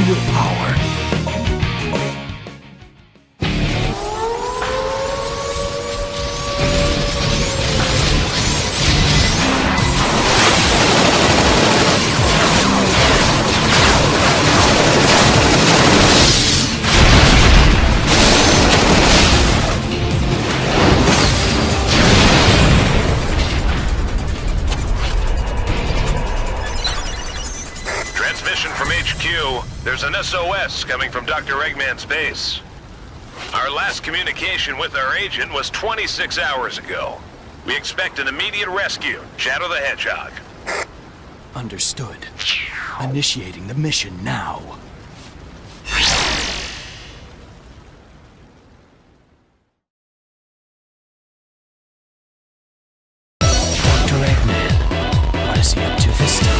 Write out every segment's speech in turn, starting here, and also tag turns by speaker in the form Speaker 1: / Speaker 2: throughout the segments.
Speaker 1: willpower.
Speaker 2: Transmission from HQ. There's an SOS coming from Dr. Eggman's base. Our last communication with our agent was 26 hours ago. We expect an immediate rescue. Shadow the Hedgehog.
Speaker 1: Understood. Initiating the mission now. Dr. Eggman, what is he up to this time?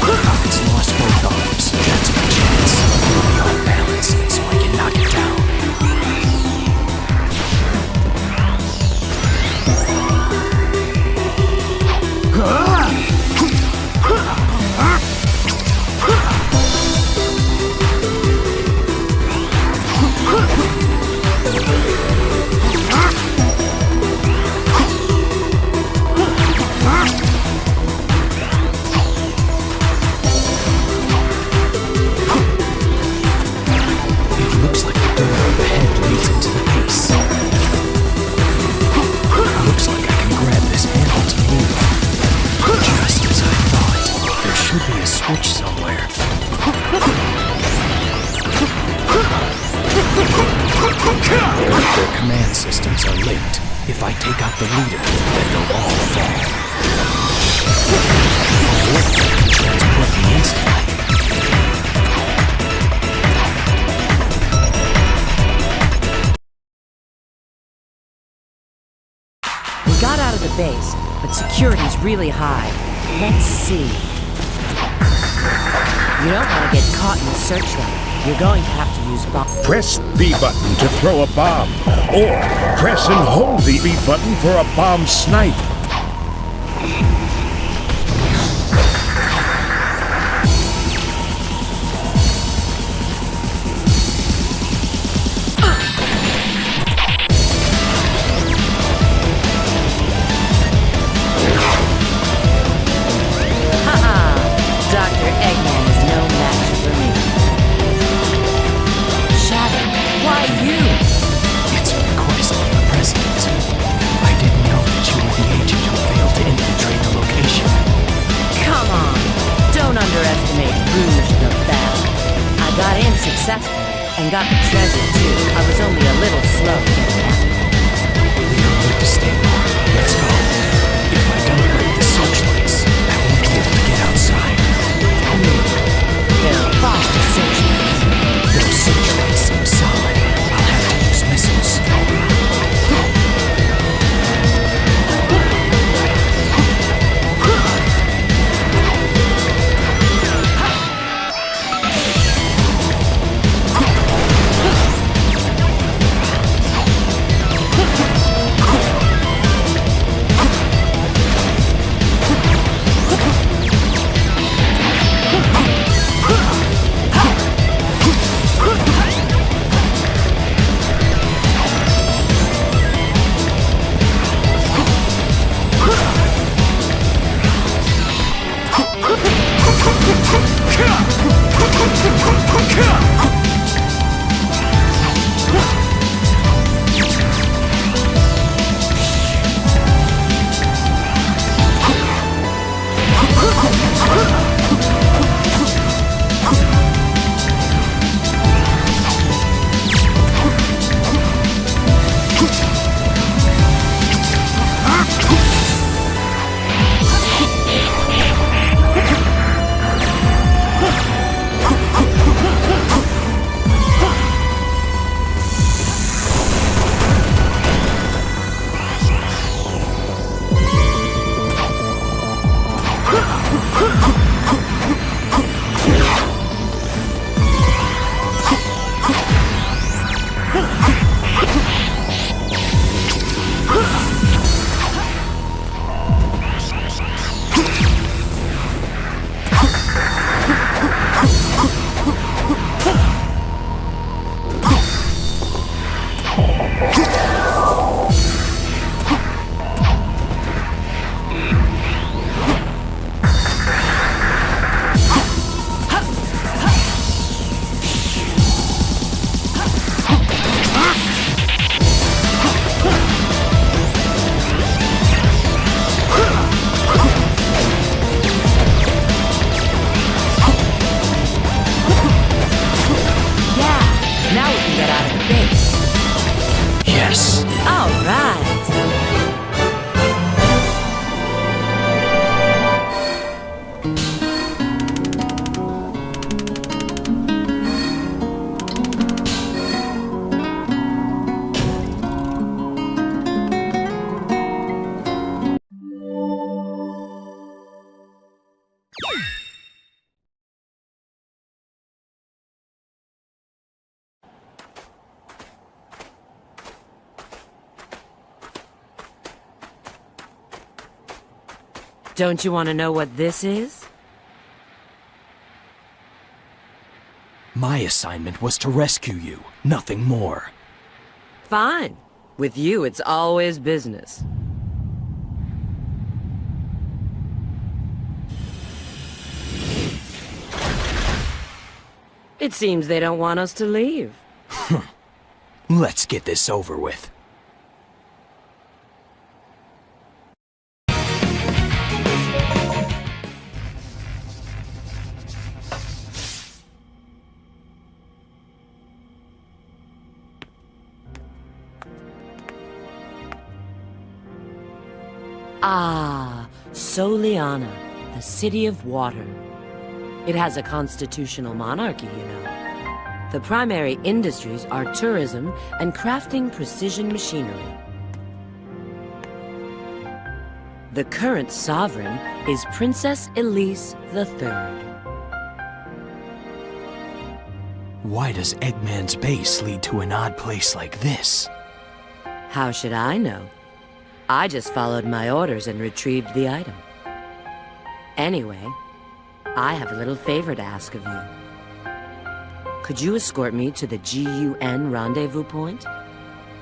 Speaker 1: Rocket's lost both arms. That's my chance. He'll be off balance, so I can knock it down. Switch somewhere. Their command systems are linked. If I take out the leader, then they'll all fall. Longplay can transport me instantly.
Speaker 3: We got out of the base, but security's really high. Let's see. You don't want to get caught in the searchlight. You're going to have to use bomb.
Speaker 4: Press B button to throw a bomb, or press and hold the B button for a bomb snipe.
Speaker 3: Dr. Eggman is no match for me. Shadow, why you?
Speaker 1: It's a request from the President. I didn't know that you were the agent who failed to infiltrate the location.
Speaker 3: Come on, don't underestimate Rouge the Bell. I got in successfully, and got the treasure too. I was only a little slow getting out.
Speaker 1: We don't need to stay long. Let's go. If I don't break the searchlights, I won't be able to get outside.
Speaker 3: They'll boss the searchlights.
Speaker 1: Those searchlights seem solid. I'll have to use missiles.
Speaker 3: Don't you want to know what this is?
Speaker 1: My assignment was to rescue you, nothing more.
Speaker 3: Fine. With you, it's always business. It seems they don't want us to leave.
Speaker 1: Let's get this over with.
Speaker 3: Ah, Soliana, the city of water. It has a constitutional monarchy, you know. The primary industries are tourism and crafting precision machinery. The current sovereign is Princess Elise III.
Speaker 1: Why does Eggman's base lead to an odd place like this?
Speaker 3: How should I know? I just followed my orders and retrieved the item. Anyway, I have a little favor to ask of you. Could you escort me to the GUN rendezvous point?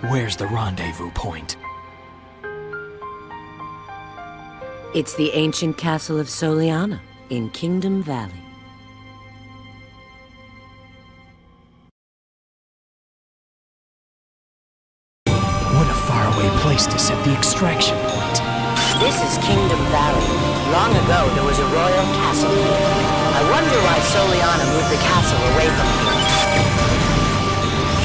Speaker 1: Where's the rendezvous point?
Speaker 3: It's the ancient castle of Soliana in Kingdom Valley.
Speaker 1: What a faraway place to set the extraction point.
Speaker 3: This is Kingdom Valley. Long ago, there was a royal castle here. I wonder why Soliana moved the castle away from here.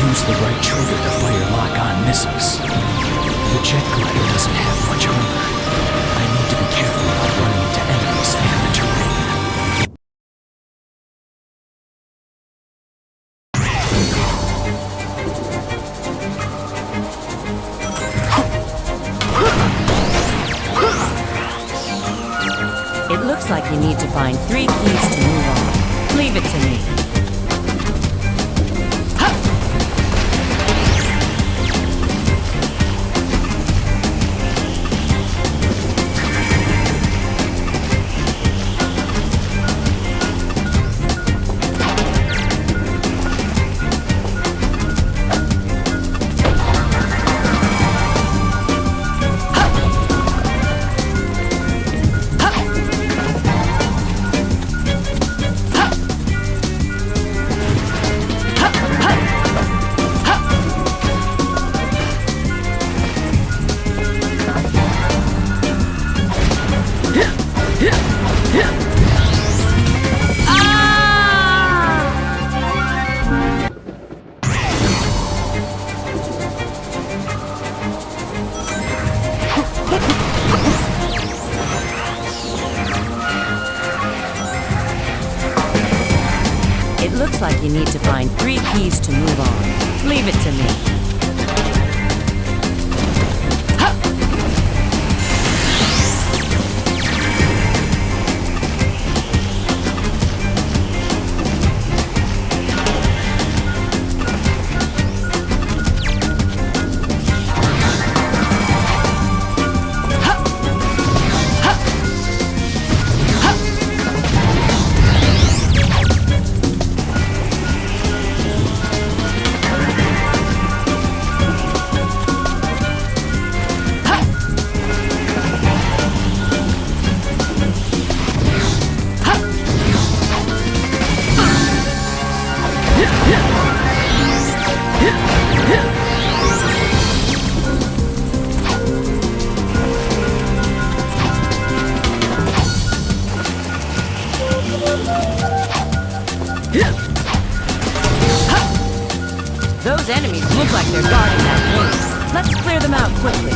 Speaker 1: Use the right trigger to fire lock-on missiles. The jet glider doesn't have much armor. I need to be careful about running into enemies and the terrain.
Speaker 3: It looks like you need to find 3 keys to move on. Leave it to me. It looks like you need to find 3 keys to move on. Leave it to me. here guarding that cage. Let's clear them out quickly.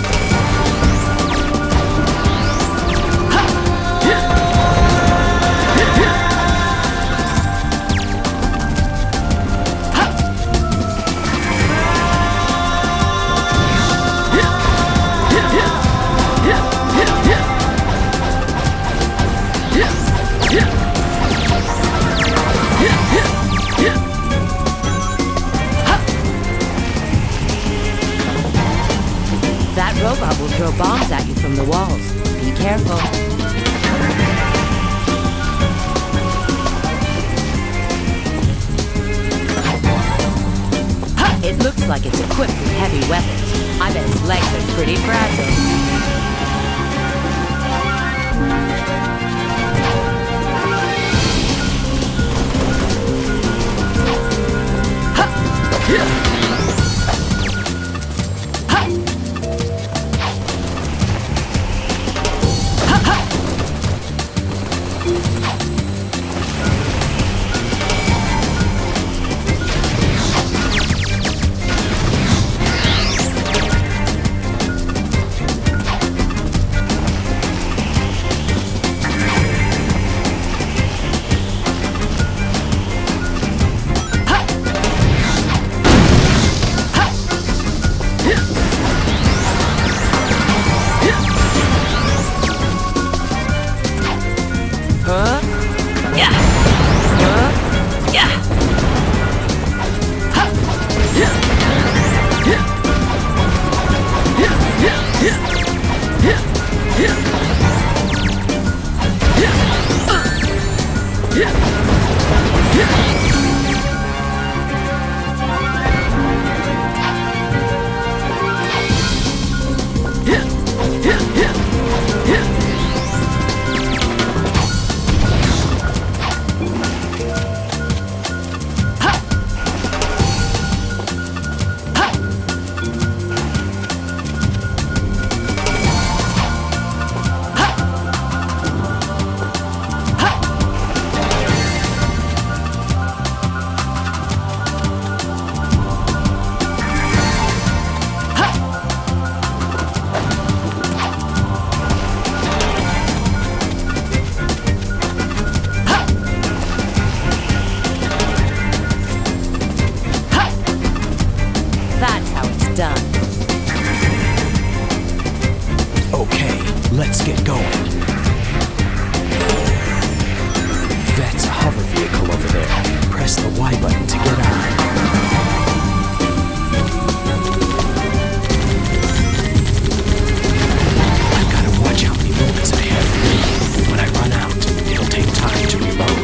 Speaker 3: That robot will throw bombs at you from the walls. Be careful. It looks like it's equipped with heavy weapons. I bet its legs are pretty fragile. Done.
Speaker 1: Okay, let's get going. That's a hover vehicle over there. Press the Y button to get on. I've got to watch how many bullets I have. When I run out, it'll take time to reload.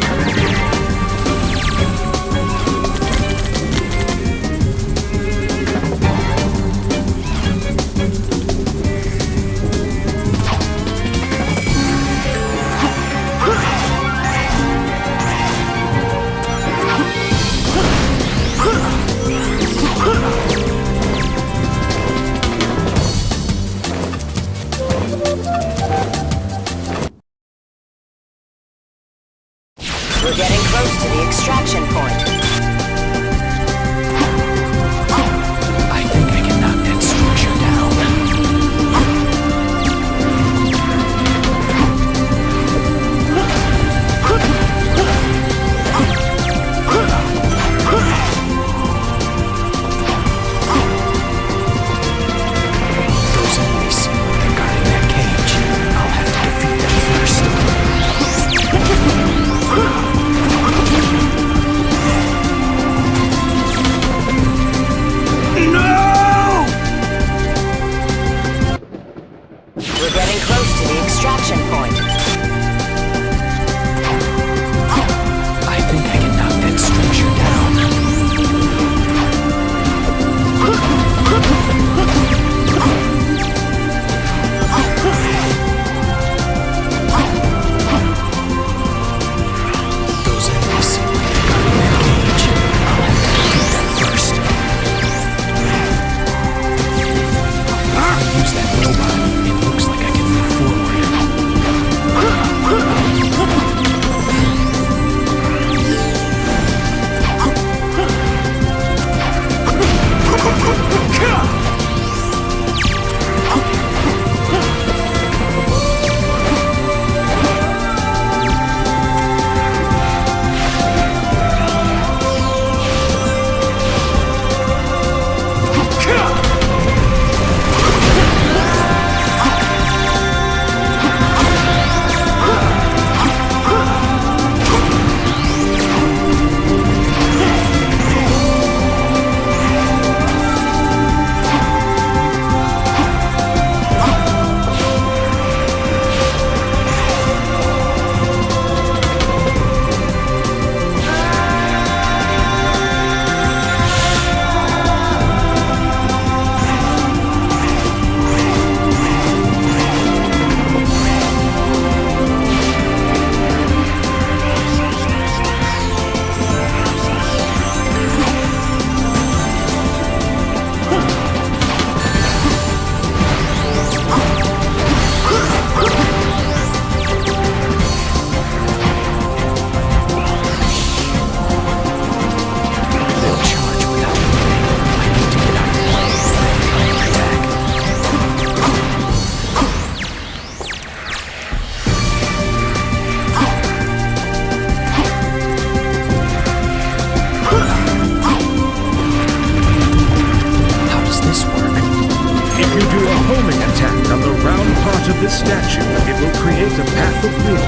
Speaker 4: If you do a homing attack on the round part of this statue, it will create a path of wind.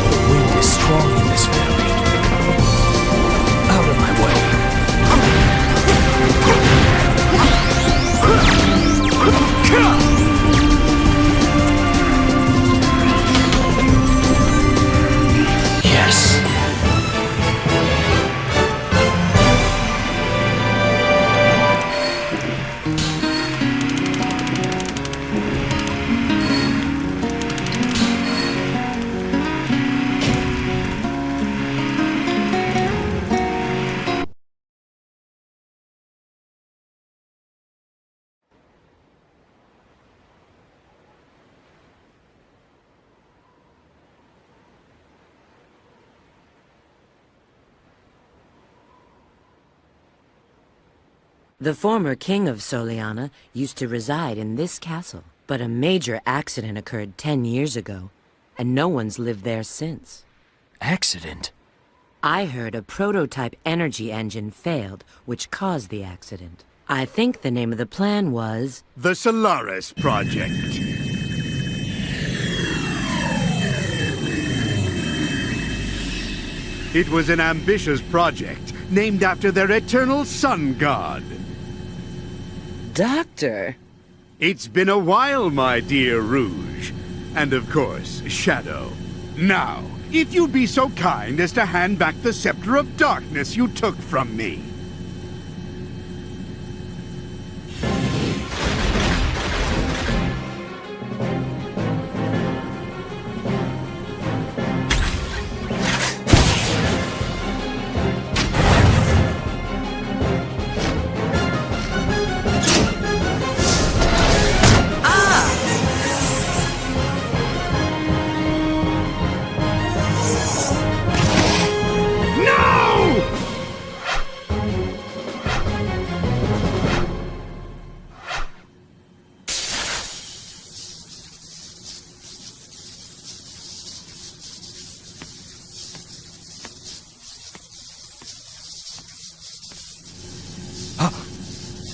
Speaker 1: The wind is strong in this valley. Out of my way. Yes.
Speaker 3: The former king of Soliana used to reside in this castle, but a major accident occurred 10 years ago, and no one's lived there since.
Speaker 1: Accident?
Speaker 3: I heard a prototype energy engine failed, which caused the accident. I think the name of the plan was...
Speaker 5: The Solaris Project. It was an ambitious project named after their eternal sun god.
Speaker 3: Doctor!
Speaker 5: It's been a while, my dear Rouge. And of course, Shadow. Now, if you'd be so kind as to hand back the Scepter of Darkness you took from me.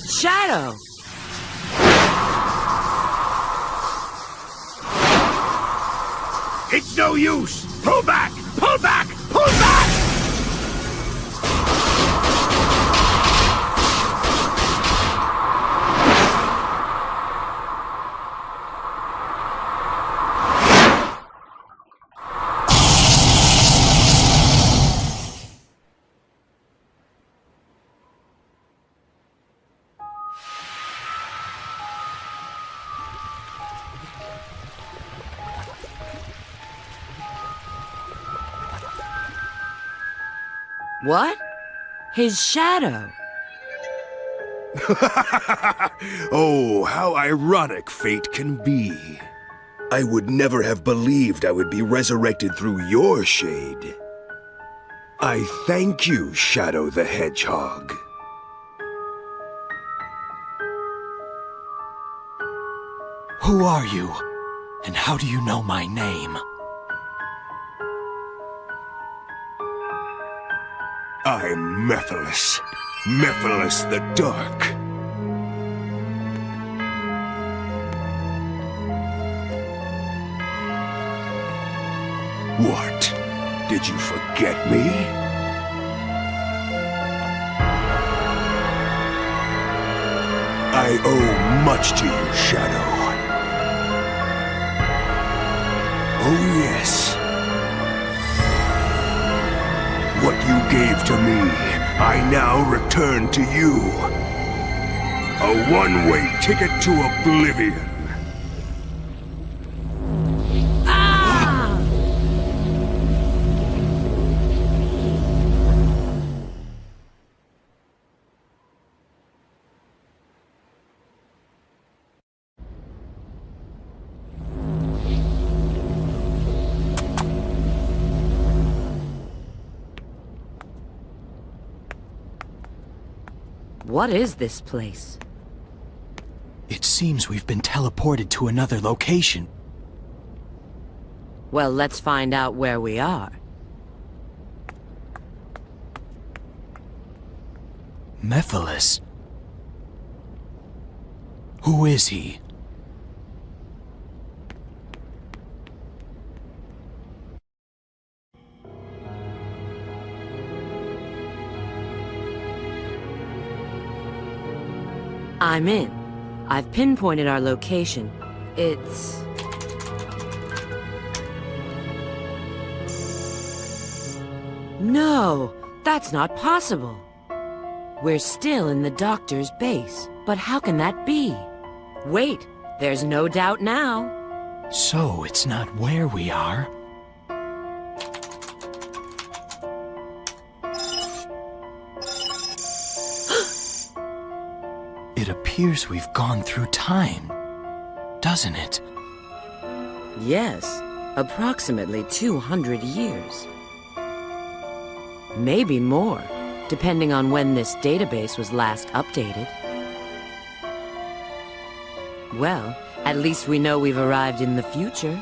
Speaker 3: Shadow!
Speaker 5: It's no use! Pull back! Pull back! Pull back!
Speaker 3: What? His shadow!
Speaker 6: Oh, how ironic fate can be. I would never have believed I would be resurrected through your shade. I thank you, Shadow the Hedgehog.
Speaker 1: Who are you? And how do you know my name?
Speaker 6: I'm Mephiles. Mephiles the Dark. What? Did you forget me? I owe much to you, Shadow. Oh, yes. What you gave to me, I now return to you. A one-way ticket to oblivion.
Speaker 3: What is this place?
Speaker 1: It seems we've been teleported to another location.
Speaker 3: Well, let's find out where we are.
Speaker 1: Mephiles? Who is he?
Speaker 3: I'm in. I've pinpointed our location. It's... No, that's not possible. We're still in the doctor's base, but how can that be? Wait, there's no doubt now.
Speaker 1: So it's not where we are? It appears we've gone through time, doesn't it?
Speaker 3: Yes, approximately 200 years. Maybe more, depending on when this database was last updated. Well, at least we know we've arrived in the future.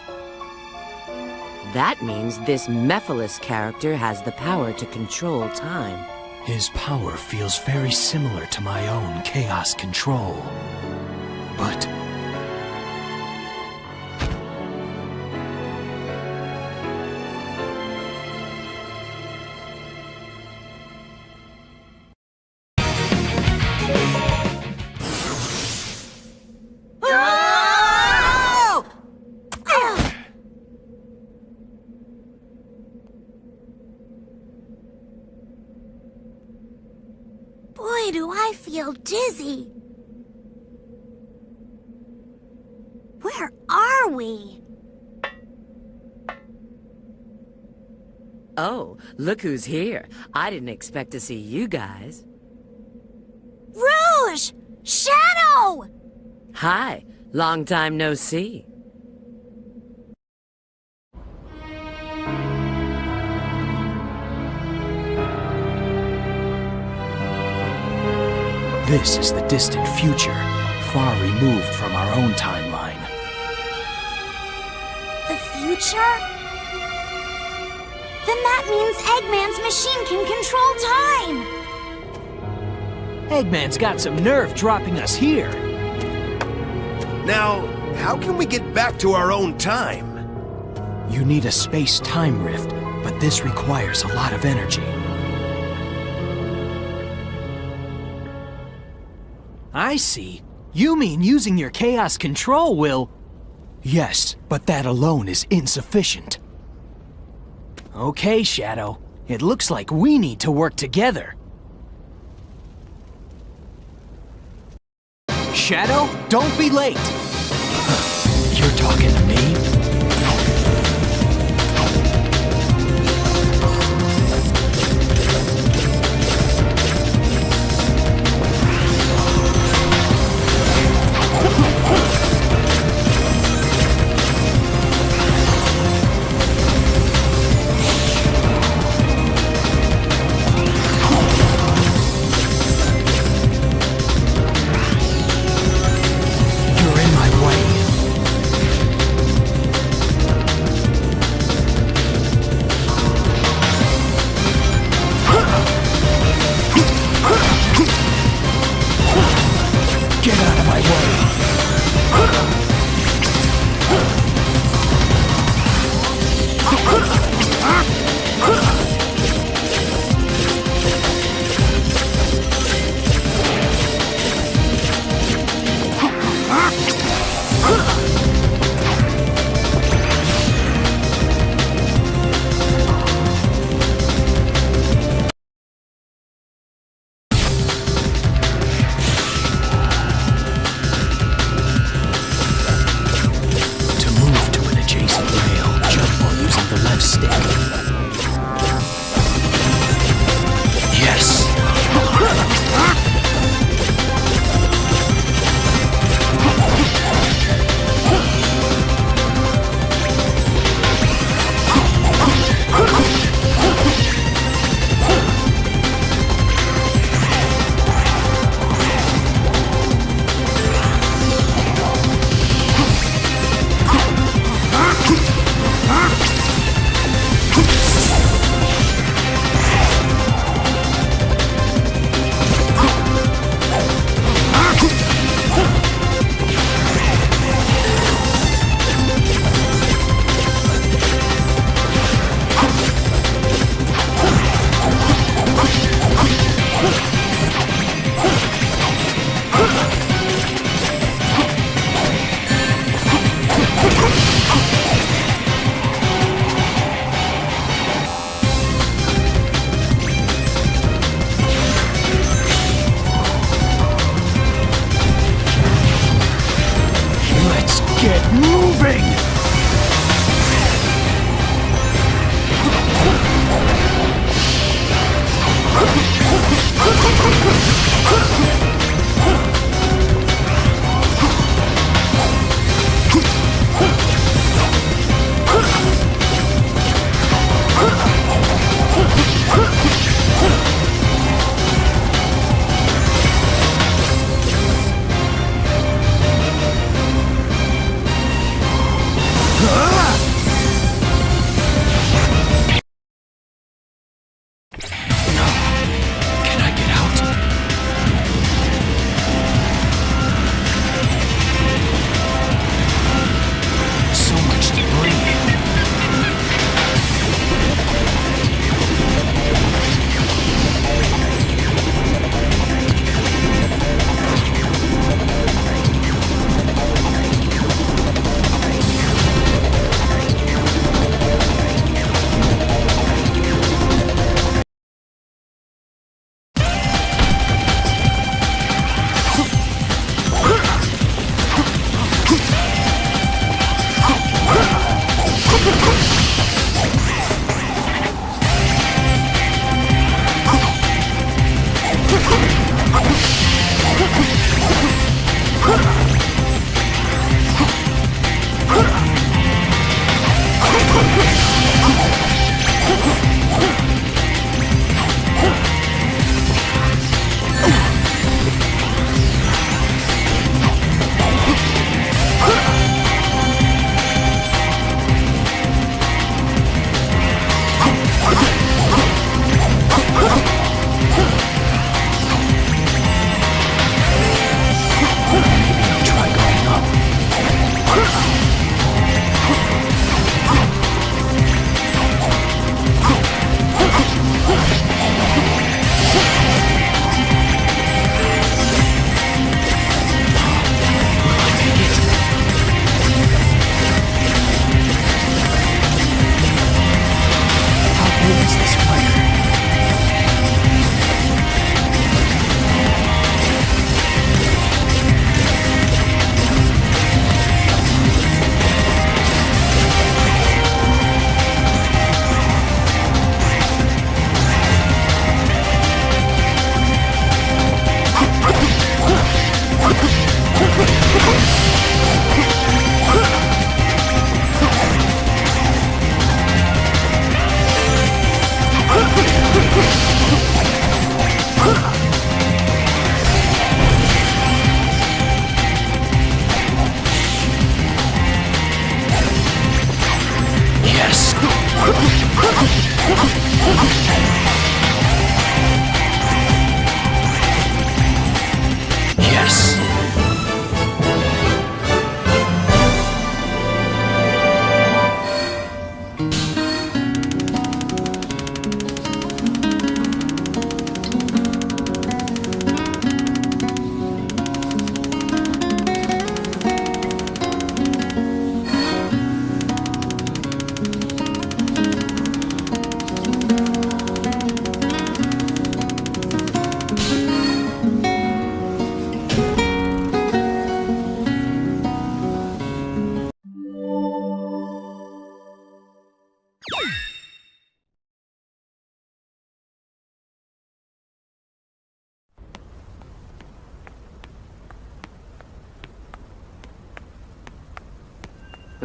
Speaker 3: That means this Mephiles character has the power to control time.
Speaker 1: His power feels very similar to my own chaos control. But...
Speaker 7: Boy, do I feel dizzy. Where are we?
Speaker 3: Oh, look who's here. I didn't expect to see you guys.
Speaker 7: Rouge! Shadow!
Speaker 3: Hi, long time no see.
Speaker 1: This is the distant future, far removed from our own timeline.
Speaker 7: The future? Then that means Eggman's machine can control time!
Speaker 1: Eggman's got some nerve dropping us here.
Speaker 6: Now, how can we get back to our own time?
Speaker 1: You need a space-time rift, but this requires a lot of energy. I see. You mean using your chaos control will... Yes, but that alone is insufficient. Okay, Shadow. It looks like we need to work together. Shadow, don't be late! You're talking to me?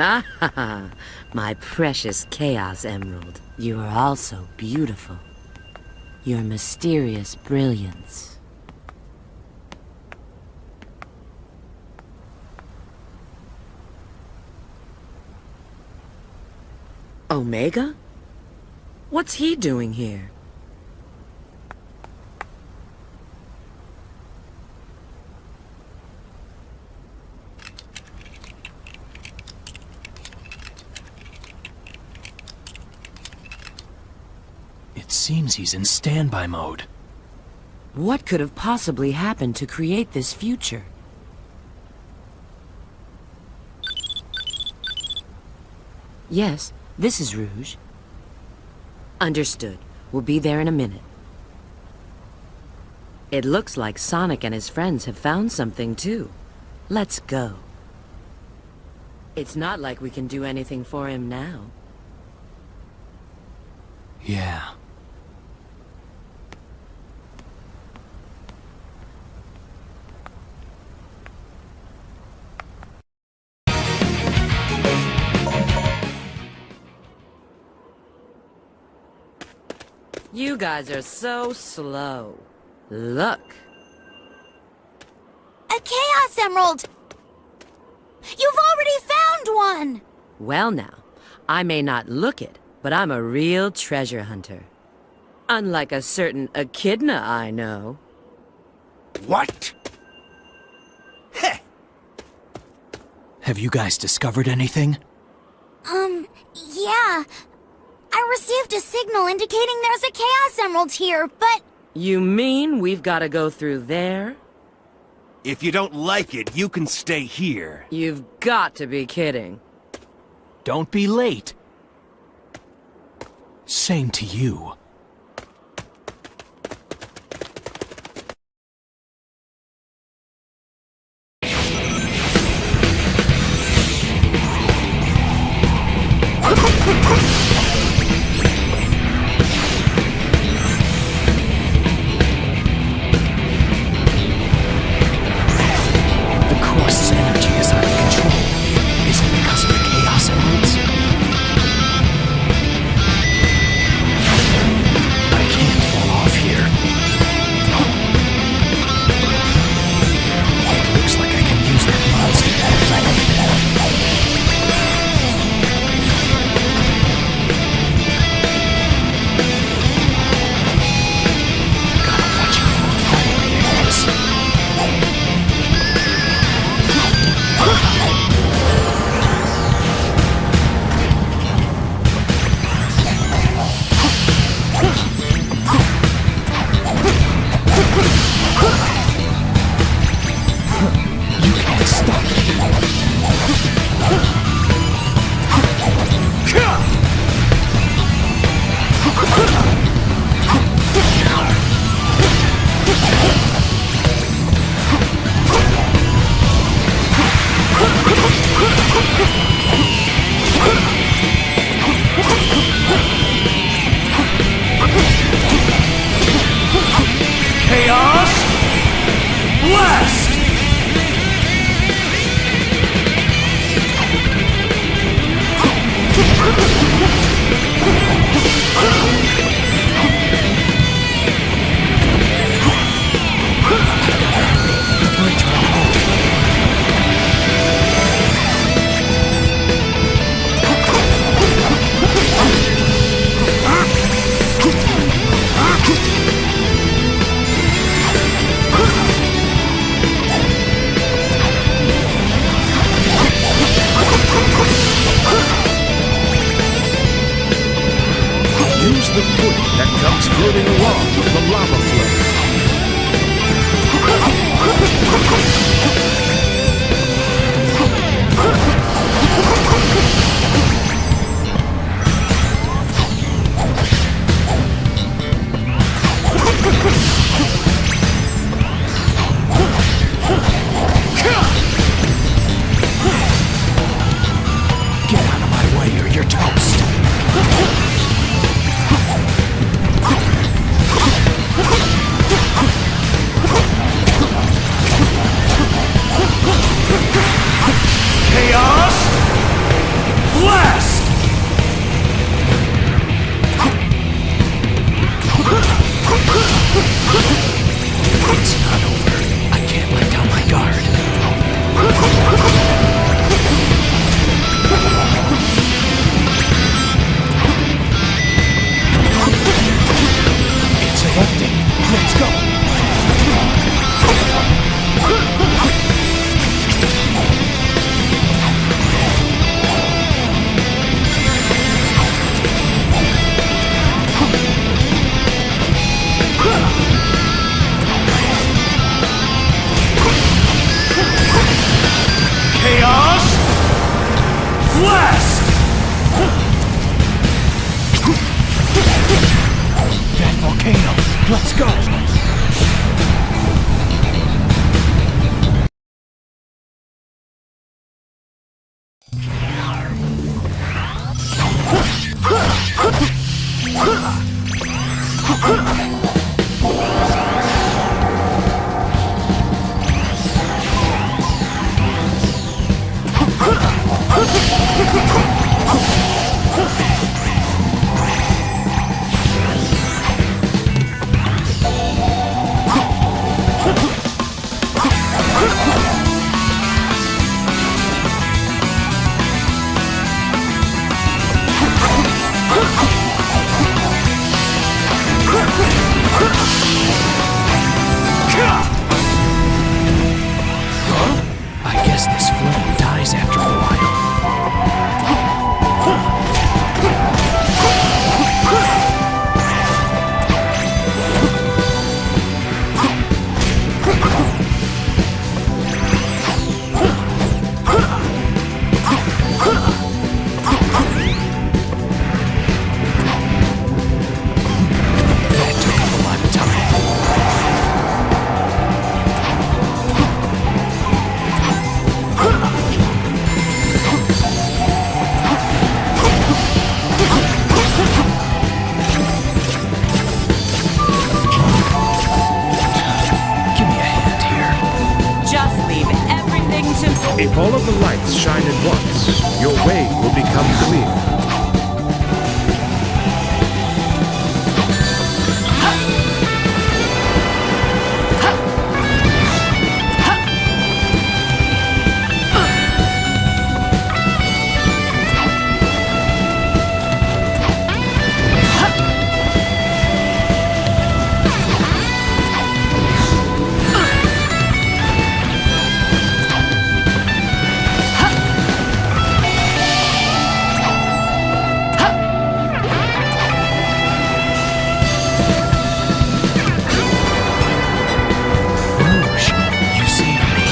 Speaker 3: Ah, my precious Chaos Emerald. You are also beautiful. Your mysterious brilliance. Omega? What's he doing here?
Speaker 1: It seems he's in standby mode.
Speaker 3: What could have possibly happened to create this future? Yes, this is Rouge. Understood. We'll be there in a minute. It looks like Sonic and his friends have found something too. Let's go. It's not like we can do anything for him now.
Speaker 1: Yeah.
Speaker 3: You guys are so slow. Look.
Speaker 7: A Chaos Emerald! You've already found one!
Speaker 3: Well now, I may not look it, but I'm a real treasure hunter. Unlike a certain echidna I know.
Speaker 6: What? Heh!
Speaker 1: Have you guys discovered anything?
Speaker 7: Yeah. I received a signal indicating there's a Chaos Emerald here, but...
Speaker 3: You mean we've got to go through there?
Speaker 6: If you don't like it, you can stay here.
Speaker 3: You've got to be kidding.
Speaker 1: Don't be late. Same to you. The Crust's energy is out of control. Is it because of the Chaos Emeralds? I can't fall off here. It looks like I can use that monster to gotta watch out for the fire areas. You can't stop me. Chaos Blast!
Speaker 4: Use the footing that comes floating along with the lava flow.
Speaker 1: Get out of my way or you're toast. Blast! That volcano! Let's go! I guess this flame dies after a while. That took a lot of time. Give me a hand here.
Speaker 3: Just leave everything to me.
Speaker 4: If all of the lights shine at once, your way will become clear.
Speaker 1: Rouge, you saved me.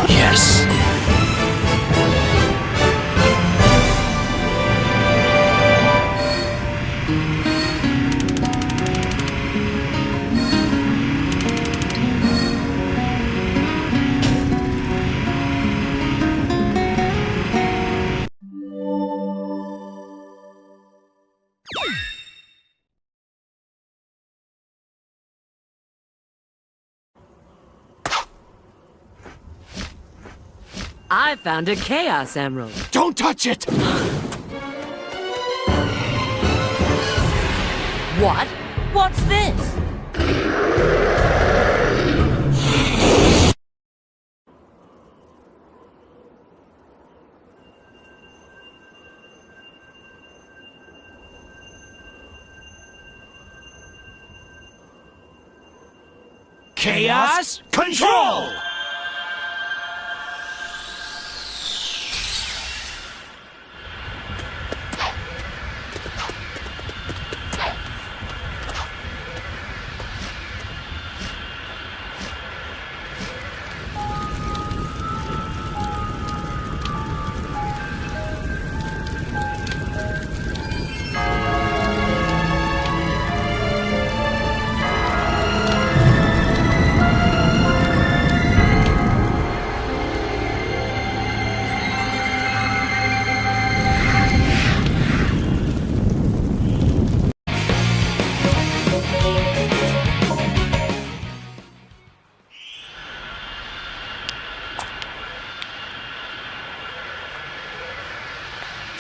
Speaker 1: Yes.
Speaker 3: I found a Chaos Emerald.
Speaker 1: Don't touch it!
Speaker 3: What? What's this?
Speaker 1: Chaos Control!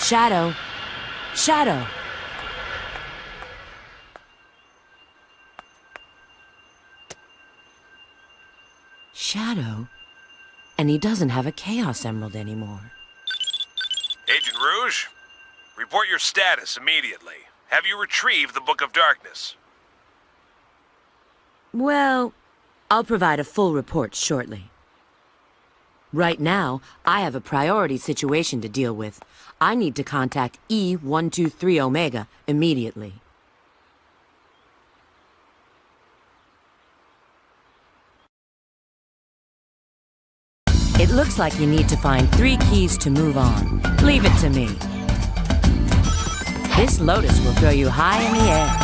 Speaker 3: Shadow! Shadow! Shadow? And he doesn't have a Chaos Emerald anymore.
Speaker 2: Agent Rouge, report your status immediately. Have you retrieved the Book of Darkness?
Speaker 3: Well, I'll provide a full report shortly. Right now, I have a priority situation to deal with. I need to contact E123 Omega immediately. It looks like you need to find 3 keys to move on. Leave it to me. This Lotus will throw you high in the air.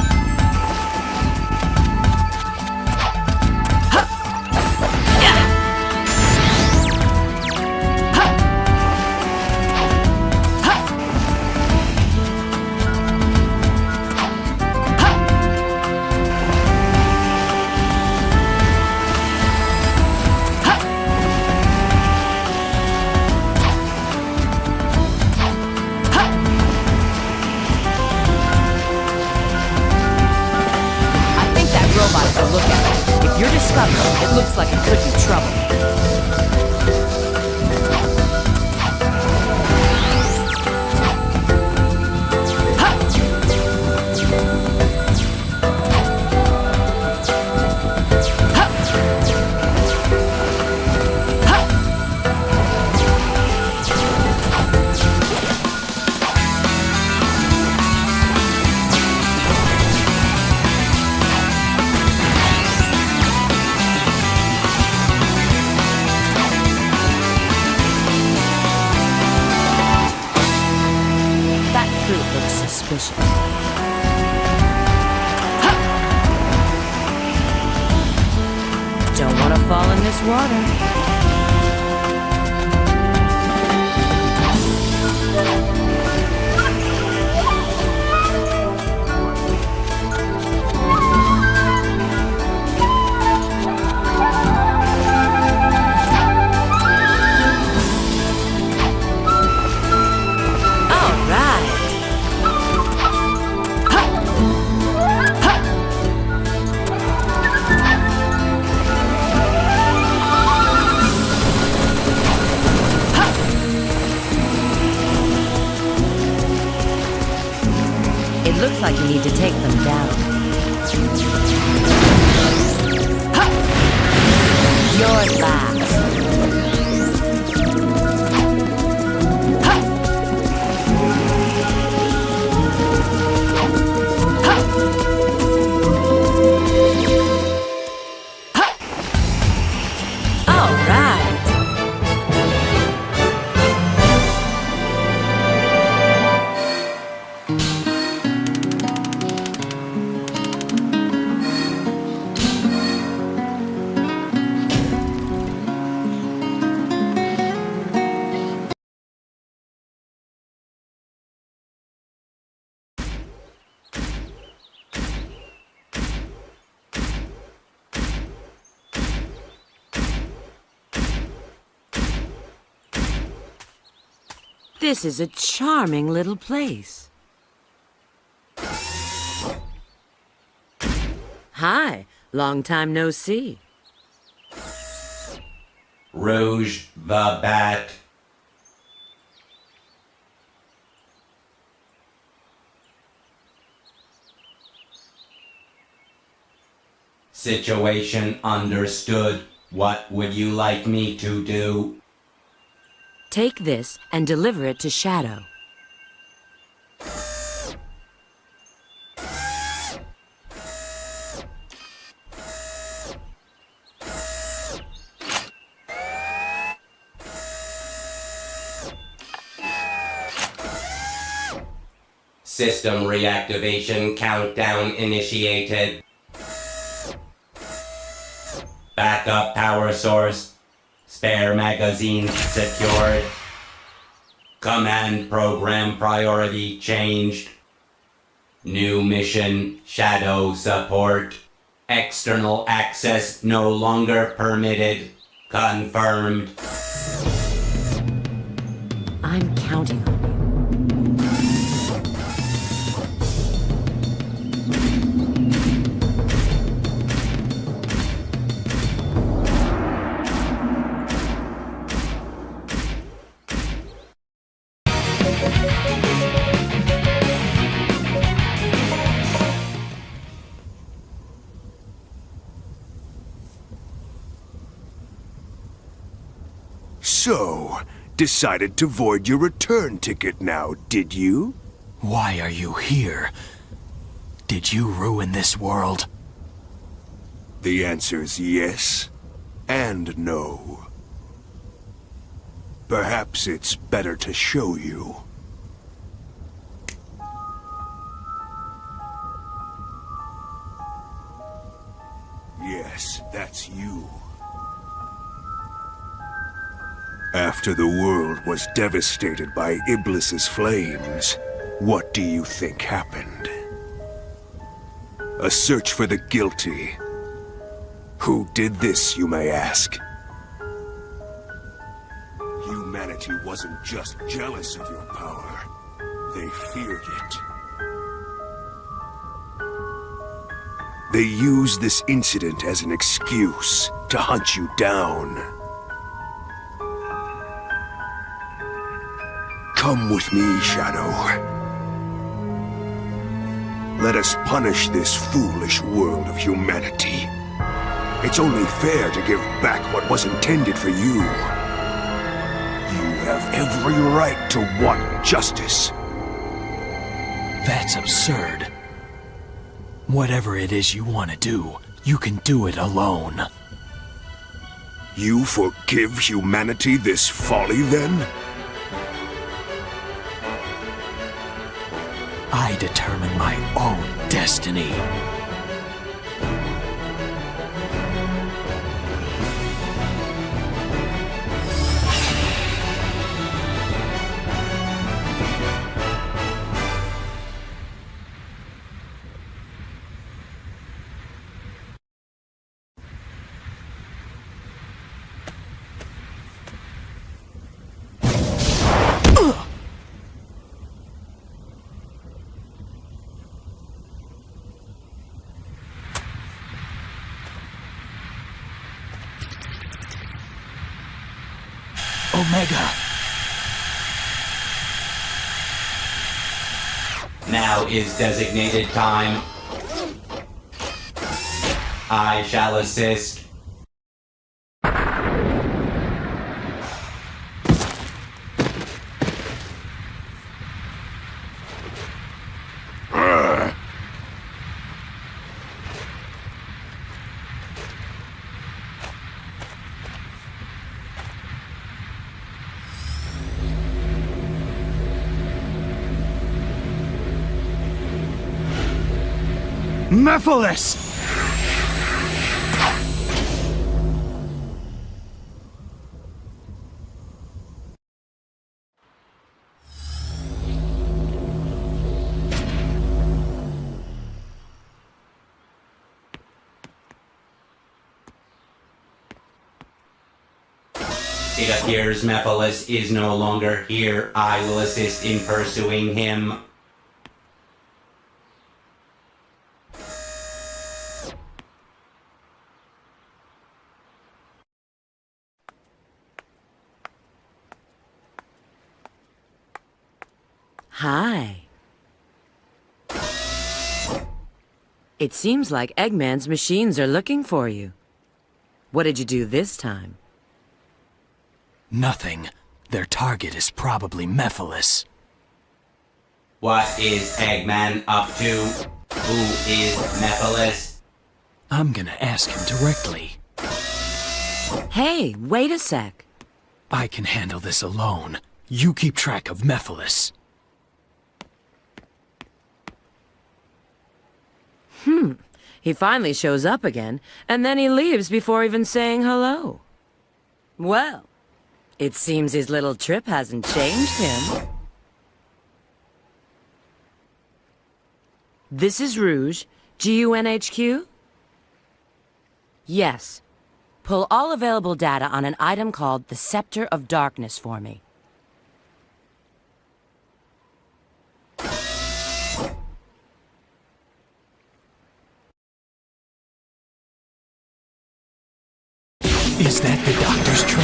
Speaker 3: It looks like it could be trouble. Suspicious. Don't want to fall in this water. It looks like you need to take them down. You're last. All right. This is a charming little place. Hi, long time no see.
Speaker 8: Rouge the Bat. Situation understood. What would you like me to do?
Speaker 3: Take this and deliver it to Shadow.
Speaker 8: System reactivation countdown initiated. Backup power source. Spare magazine secured. Command program priority changed. New mission, Shadow support. External access no longer permitted. Confirmed.
Speaker 3: I'm counting on you.
Speaker 6: So, decided to void your return ticket now, did you?
Speaker 1: Why are you here? Did you ruin this world?
Speaker 6: The answer's yes and no. Perhaps it's better to show you. Yes, that's you. After the world was devastated by Iblis's flames, what do you think happened? A search for the guilty. Who did this, you may ask? Humanity wasn't just jealous of your power. They feared it. They used this incident as an excuse to hunt you down. Come with me, Shadow. Let us punish this foolish world of humanity. It's only fair to give back what was intended for you. You have every right to want justice.
Speaker 1: That's absurd. Whatever it is you want to do, you can do it alone.
Speaker 6: You forgive humanity this folly, then?
Speaker 1: I determine my own destiny. Omega.
Speaker 8: Now is designated time. I shall assist.
Speaker 1: Mephiles!
Speaker 8: It appears Mephiles is no longer here. I will assist in pursuing him.
Speaker 3: Hi. It seems like Eggman's machines are looking for you. What did you do this time?
Speaker 1: Nothing. Their target is probably Mephiles.
Speaker 8: What is Eggman up to? Who is Mephiles?
Speaker 1: I'm gonna ask him directly.
Speaker 3: Hey, wait a sec.
Speaker 1: I can handle this alone. You keep track of Mephiles.
Speaker 3: He finally shows up again, and then he leaves before even saying hello. Well, it seems his little trip hasn't changed him. This is Rouge, GUNHQ? Yes. Pull all available data on an item called the Scepter of Darkness for me.
Speaker 1: Is that the doctor's train?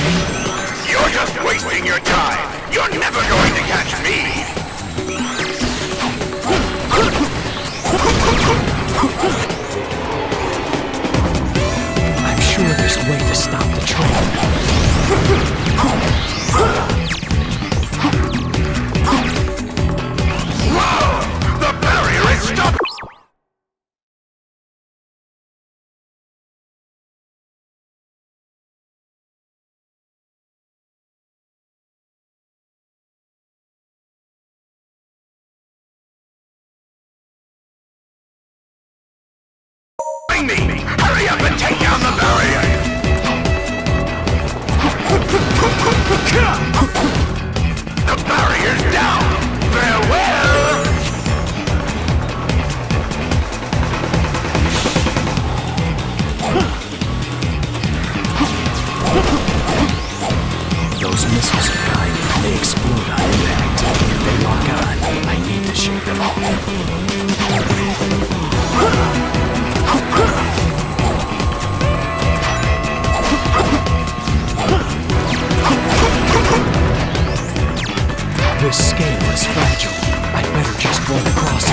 Speaker 2: You're just wasting your time. You're never going to catch me.
Speaker 1: I'm sure there's a way to stop the train.
Speaker 2: The barrier is stuck! Bring me! Hurry up and take down the barrier! The barrier's down! Farewell!
Speaker 1: Those missiles are guided. They explode on impact. If they lock on, I need to shake them off. This scale is fragile. I'd better just roll across it.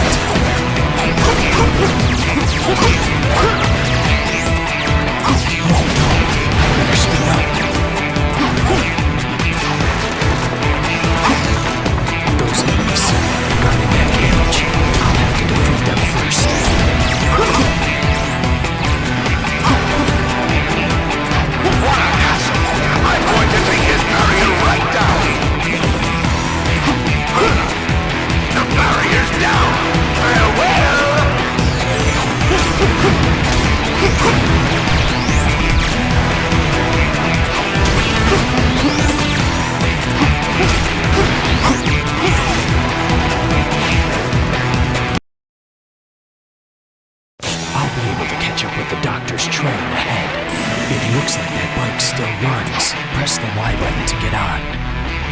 Speaker 1: Oh no, I better speed up. Those enemies are guarding that cage. I'll have to defeat them first.
Speaker 2: What a hassle! I'm going to take his barrier right down! The barrier's down! Farewell!
Speaker 1: I'll be able to catch up with the doctor's train ahead. It looks like that bike still runs. Press the Y button to get on.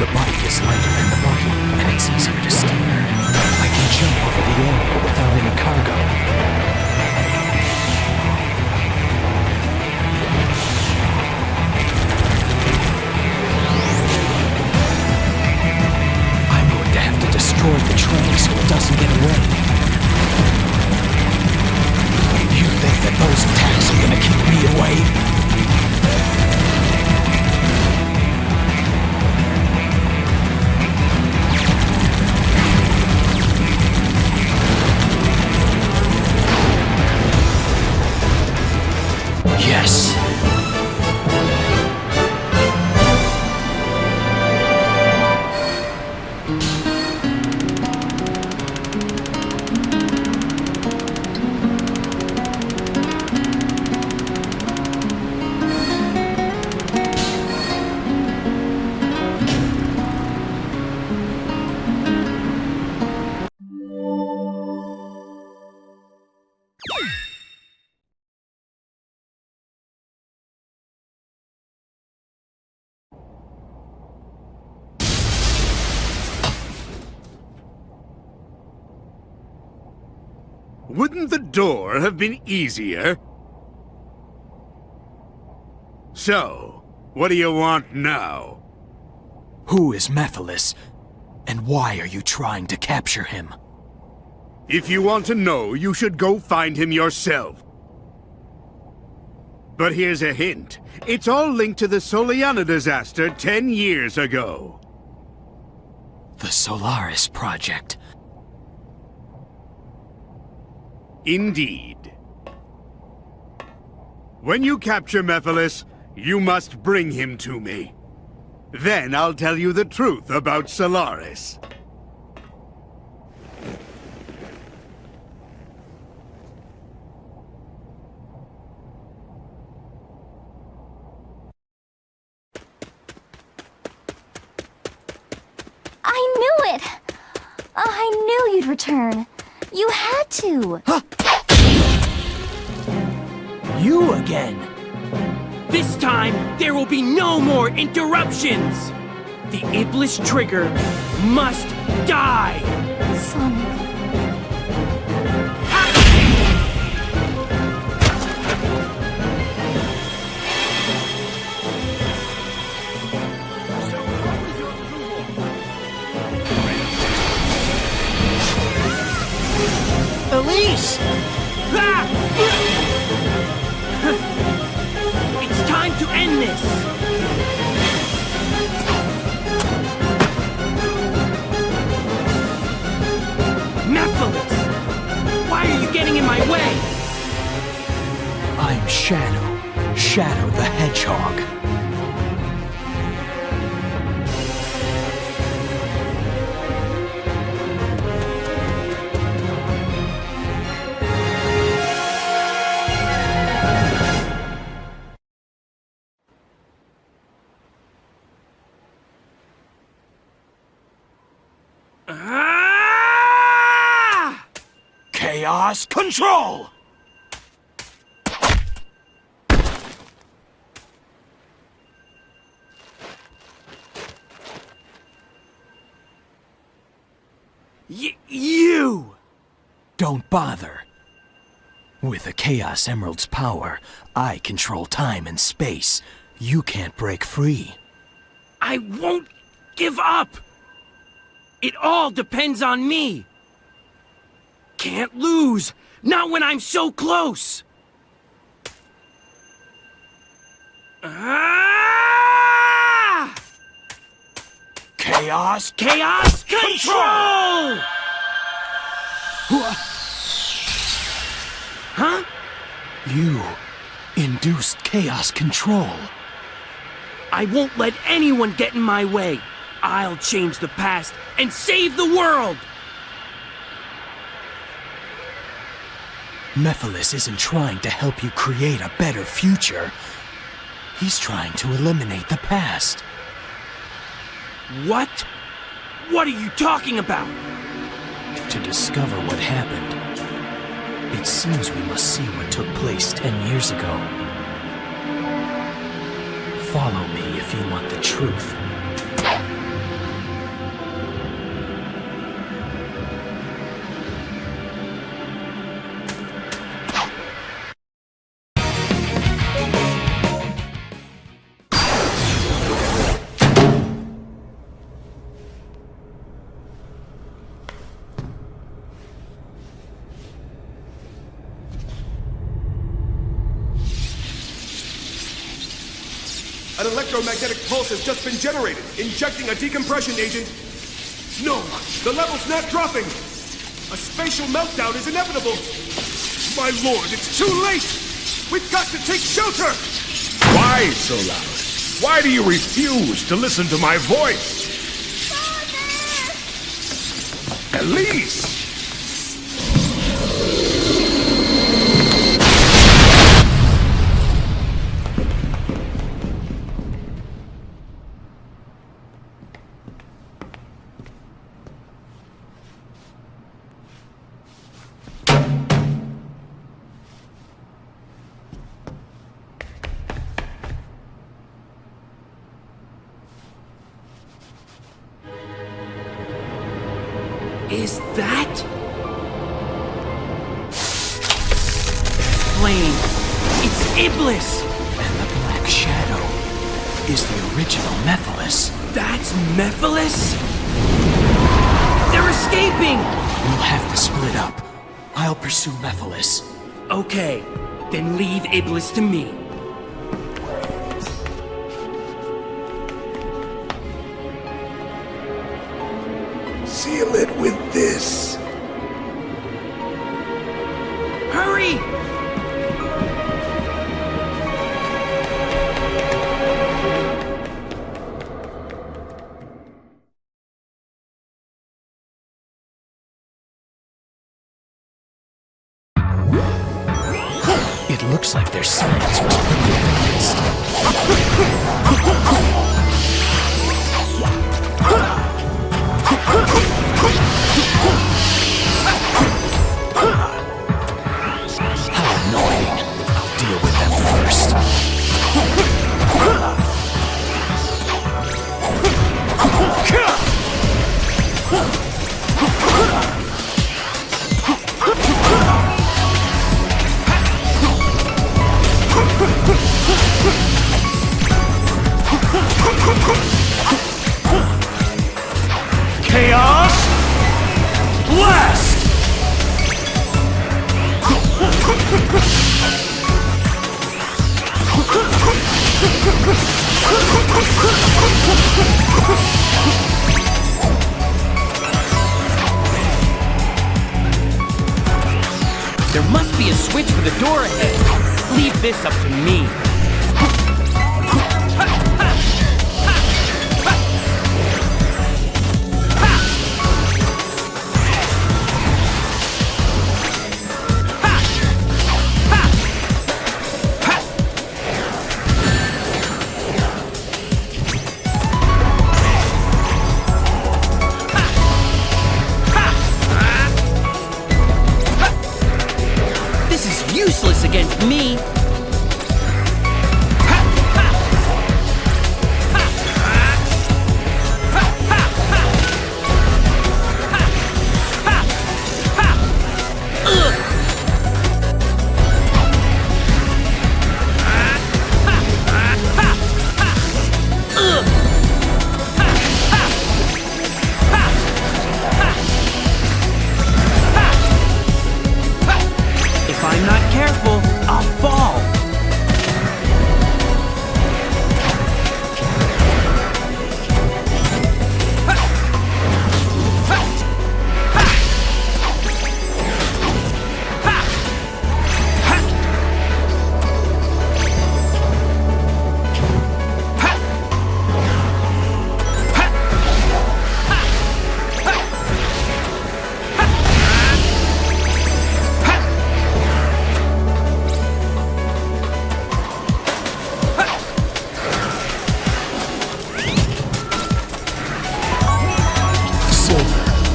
Speaker 1: The bike is lighter than the buggy, and it's easier to steer. I can jump over the area without any cargo. I'm going to have to destroy the train so it doesn't get away. You think that those attacks are gonna keep me away? Yes.
Speaker 5: Wouldn't the door have been easier? So, what do you want now?
Speaker 1: Who is Mephiles? And why are you trying to capture him?
Speaker 5: If you want to know, you should go find him yourself. But here's a hint. It's all linked to the Soliana disaster 10 years ago.
Speaker 1: The Solaris Project.
Speaker 5: Indeed. When you capture Mephiles, you must bring him to me. Then I'll tell you the truth about Solaris.
Speaker 7: I knew it! I knew you'd return. You had to.
Speaker 1: You again!
Speaker 9: This time, there will be no more interruptions! The Iblis Trigger must die!
Speaker 7: Sonic.
Speaker 1: release!
Speaker 9: Ah! It's time to end this! Mephiles! Why are you getting in my way?
Speaker 1: I'm Shadow. Shadow the Hedgehog.
Speaker 9: Ah!
Speaker 1: Chaos Control!
Speaker 9: You!
Speaker 1: Don't bother. With the Chaos Emerald's power, I control time and space. You can't break free.
Speaker 9: I won't give up! It all depends on me! Can't lose! Not when I'm so close! Ah!
Speaker 1: Chaos
Speaker 9: Chaos Control! Huh?
Speaker 1: You induced Chaos Control.
Speaker 9: I won't let anyone get in my way. I'll change the past and save the world!
Speaker 1: Mephiles isn't trying to help you create a better future. He's trying to eliminate the past.
Speaker 9: What? What are you talking about?
Speaker 1: To discover what happened, it seems we must see what took place 10 years ago. Follow me if you want the truth.
Speaker 6: An electromagnetic pulse has just been generated, injecting a decompression agent. No, the level's not dropping. A spatial meltdown is inevitable. My lord, it's too late. We've got to take shelter.
Speaker 4: Why so loud? Why do you refuse to listen to my voice?
Speaker 7: Father!
Speaker 4: Elise!
Speaker 9: Is that... Flame? It's Iblis!
Speaker 1: And the Black Shadow is the original Mephiles.
Speaker 9: That's Mephiles? They're escaping!
Speaker 1: We'll have to split up. I'll pursue Mephiles.
Speaker 9: Okay, then leave Iblis to me.
Speaker 6: Seal it with this.
Speaker 9: Hurry!
Speaker 1: It looks like their science was pretty advanced. How annoying. I'll deal with them first.
Speaker 4: Chaos Blast!
Speaker 9: There must be a switch for the door ahead. Leave this up to me. Useless against me. If I'm not careful, I'll fall.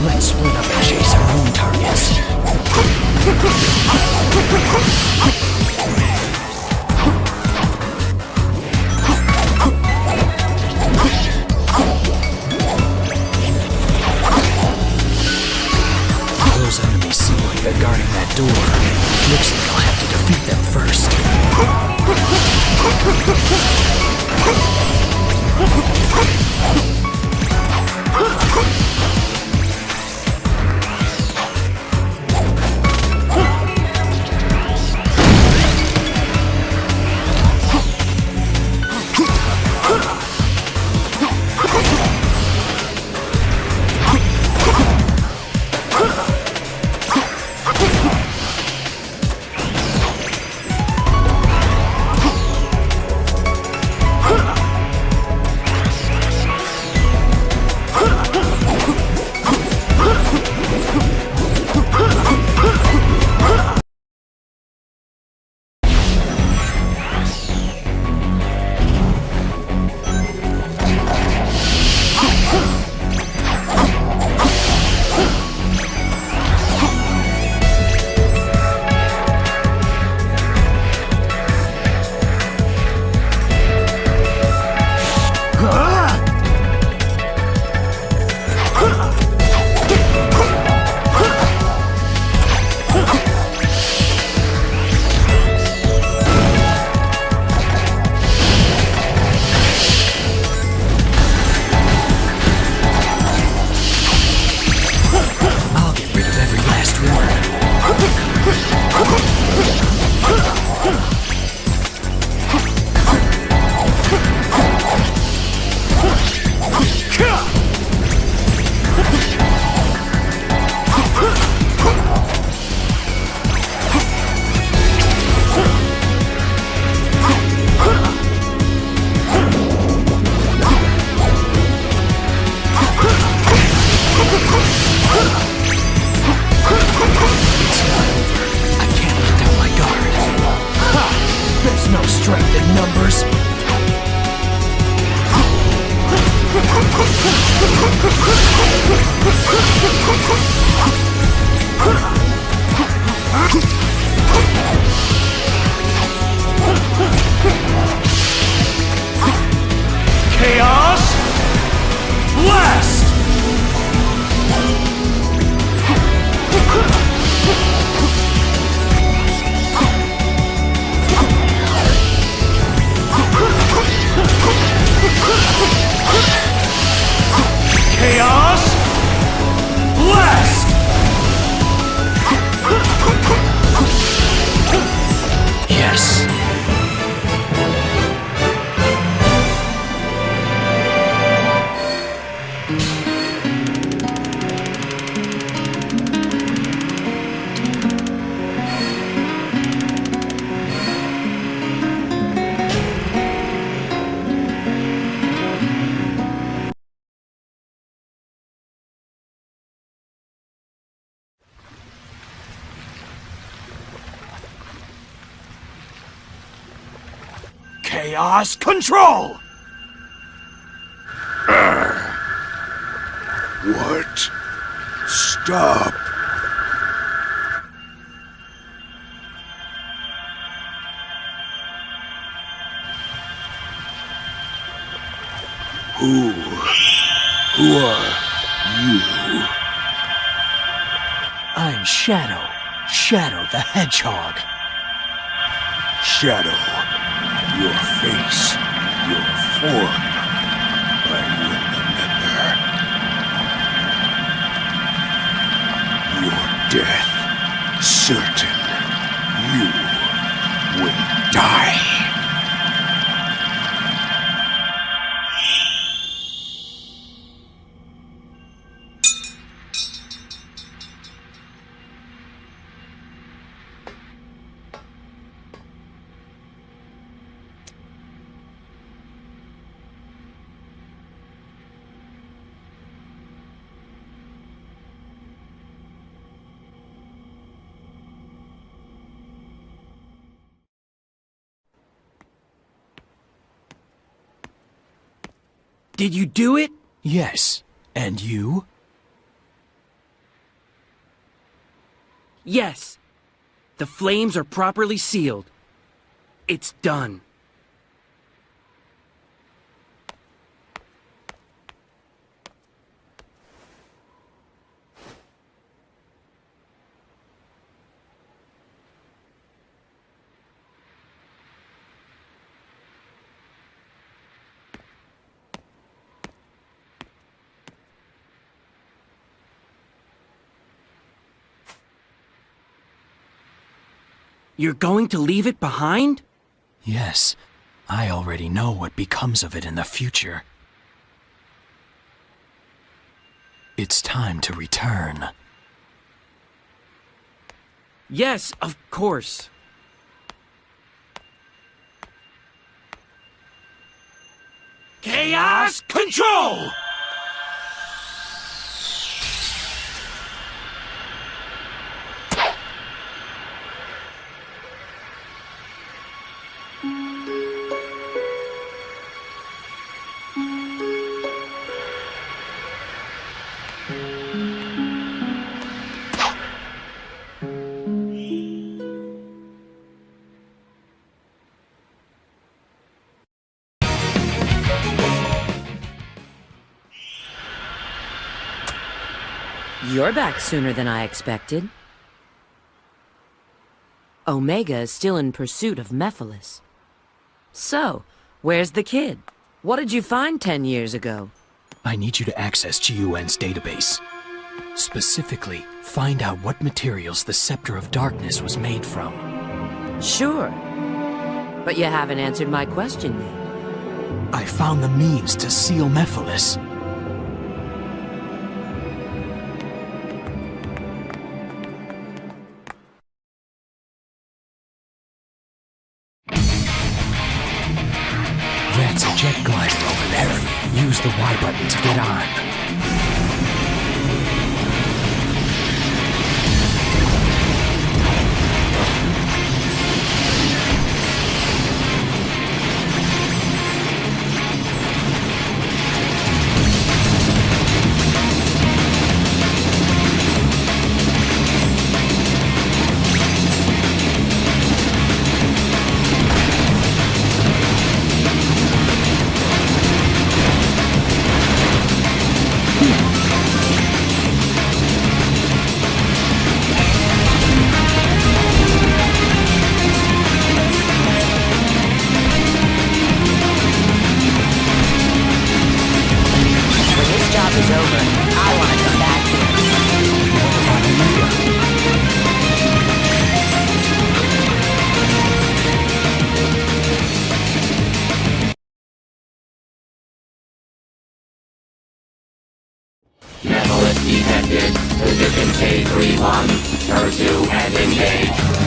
Speaker 1: Let's split up and chase our own targets. Those enemies seem like they're guarding that door. Looks like I'll have to defeat them first. strength in numbers.
Speaker 9: Chaos Blast! Chaos Blast!
Speaker 1: Chaos Control!
Speaker 6: What? Stop. Who are you?
Speaker 1: I'm Shadow. Shadow the Hedgehog.
Speaker 6: Shadow. Your face. Your form. I will remember. Your death. Certain. You will die.
Speaker 9: Did you do it?
Speaker 1: Yes. And you?
Speaker 9: Yes. The flames are properly sealed. It's done. You're going to leave it behind?
Speaker 1: Yes. I already know what becomes of it in the future. It's time to return.
Speaker 9: Yes, of course.
Speaker 1: Chaos Control!
Speaker 3: You're back sooner than I expected. Omega is still in pursuit of Mephiles. So, where's the kid? What did you find 10 years ago?
Speaker 1: I need you to access GUN's database. Specifically, find out what materials the Scepter of Darkness was made from.
Speaker 3: Sure. But you haven't answered my question yet.
Speaker 1: I found the means to seal Mephiles. That's a jet glider over there. Use the Y button to get on.
Speaker 10: Mephiles detected. Position K31. Pursue and engage.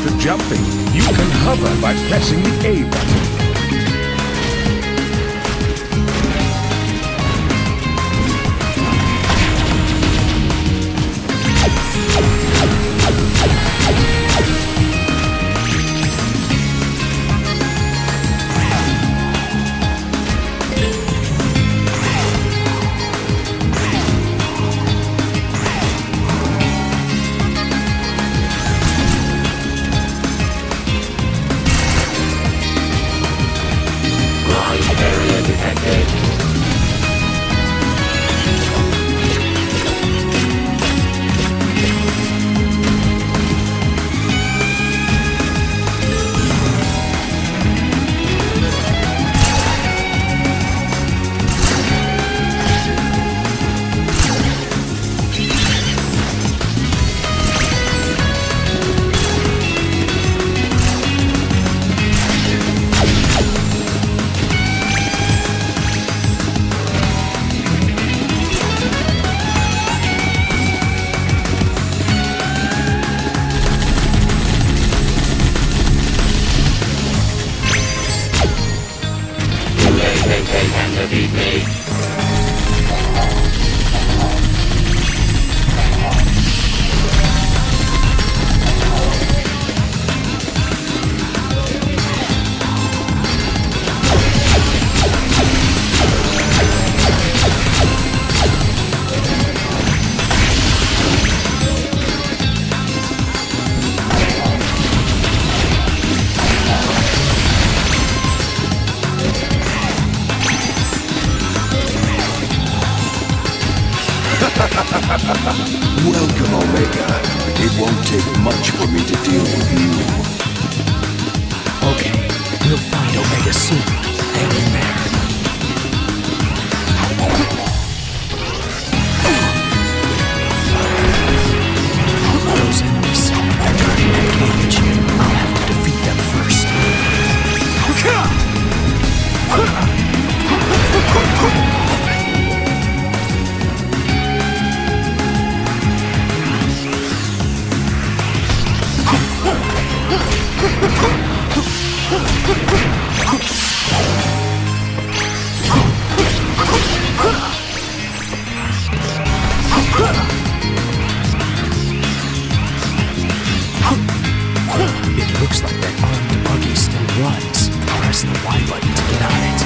Speaker 4: to jumping, you can hover by pressing the A button.
Speaker 10: Area detected. They can defeat me.
Speaker 6: Welcome, Omega. It won't take much for me to deal with you.
Speaker 1: Okay, we'll find Omega soon. Hang in there. Those enemies, they're guarding that cage. I'll have to defeat them first. It looks like that armed buggy still runs. Press the Y button to get on it.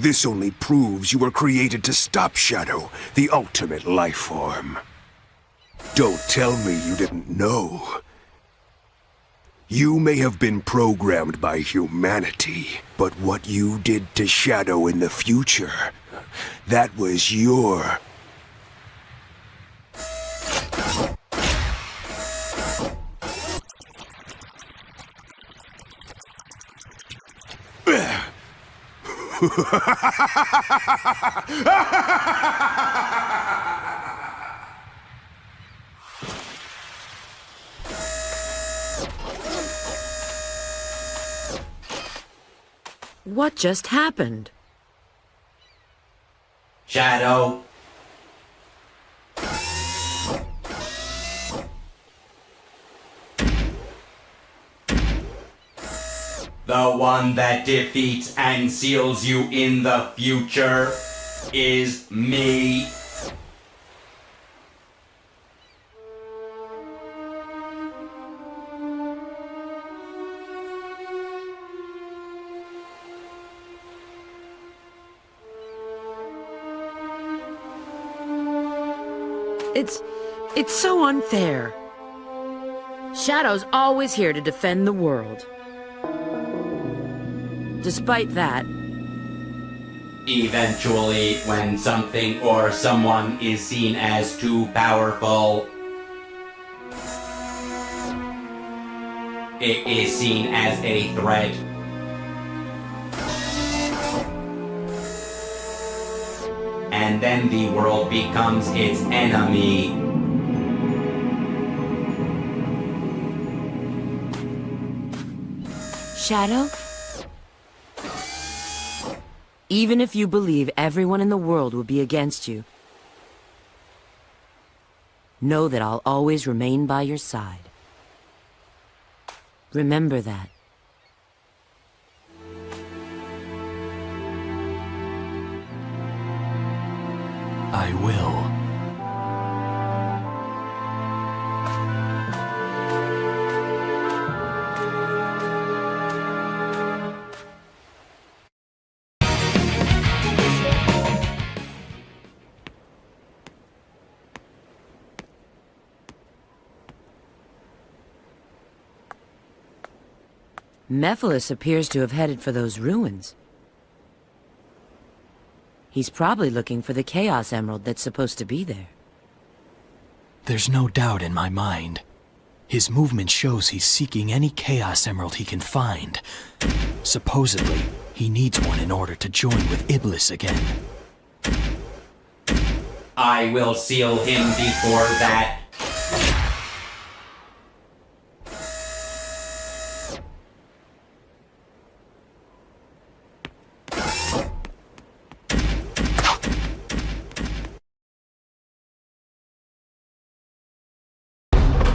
Speaker 6: This only proves you were created to stop Shadow, the ultimate life form. Don't tell me you didn't know. You may have been programmed by humanity, but what you did to Shadow in the future, that was your...
Speaker 3: What just happened?
Speaker 8: Shadow. The one that defeats and seals you in the future is me.
Speaker 3: It's so unfair. Shadow's always here to defend the world. Despite that,
Speaker 8: eventually, when something or someone is seen as too powerful, it is seen as a threat. And then the world becomes its enemy.
Speaker 3: Shadow? Even if you believe everyone in the world will be against you, know that I'll always remain by your side. Remember that.
Speaker 1: I will.
Speaker 3: Mephiles appears to have headed for those ruins. He's probably looking for the Chaos Emerald that's supposed to be there.
Speaker 1: There's no doubt in my mind. His movement shows he's seeking any Chaos Emerald he can find. Supposedly, he needs one in order to join with Iblis again.
Speaker 8: I will seal him before that.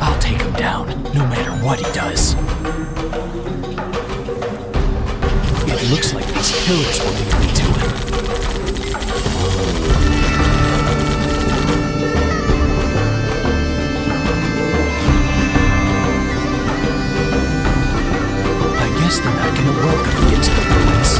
Speaker 1: I'll take him down, no matter what he does. It looks like these pillars will lead me to him. I guess they're not gonna welcome me into the ruins.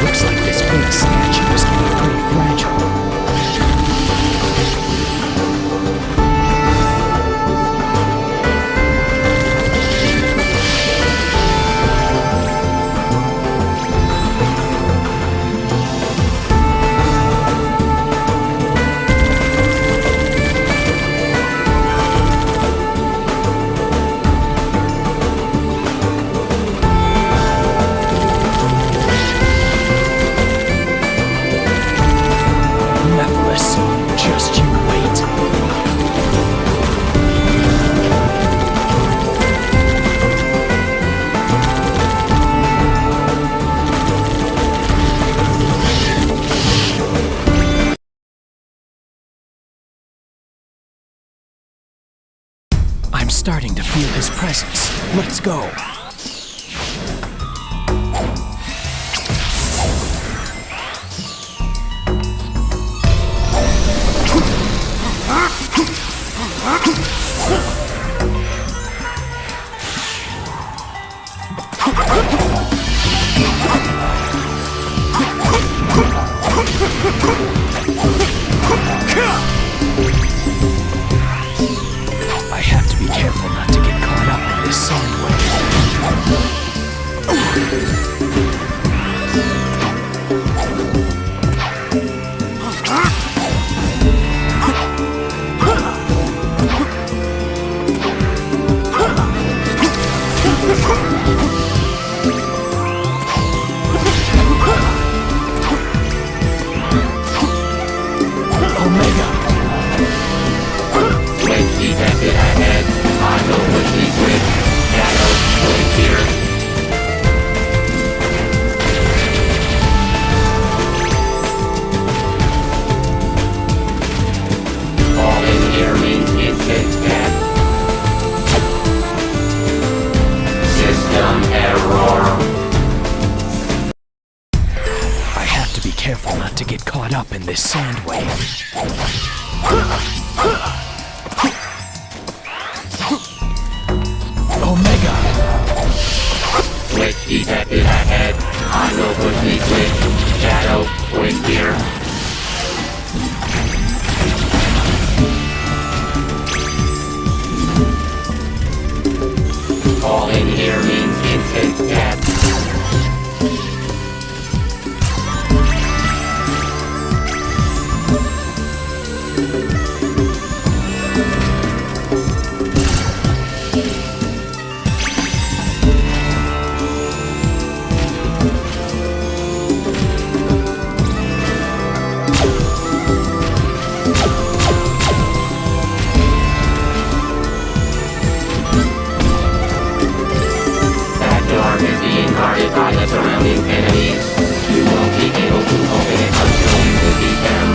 Speaker 1: Looks like this big statue is getting pretty fragile. Just you wait. I'm starting to feel his presence. Let's go. I have to be careful not to get caught up in this sand Omega!
Speaker 10: Switch detected ahead. Auto quickly switch. Shadow, switch here. All in here means instant death. System error.
Speaker 1: I have to be careful not to get caught up in this sand wave. Omega!
Speaker 10: Switch detected ahead. Auto quickly switch. Shadow, switch here. All in here means instant death. That door is being guarded by the surrounding enemies. You won't be able to open it until you defeat them.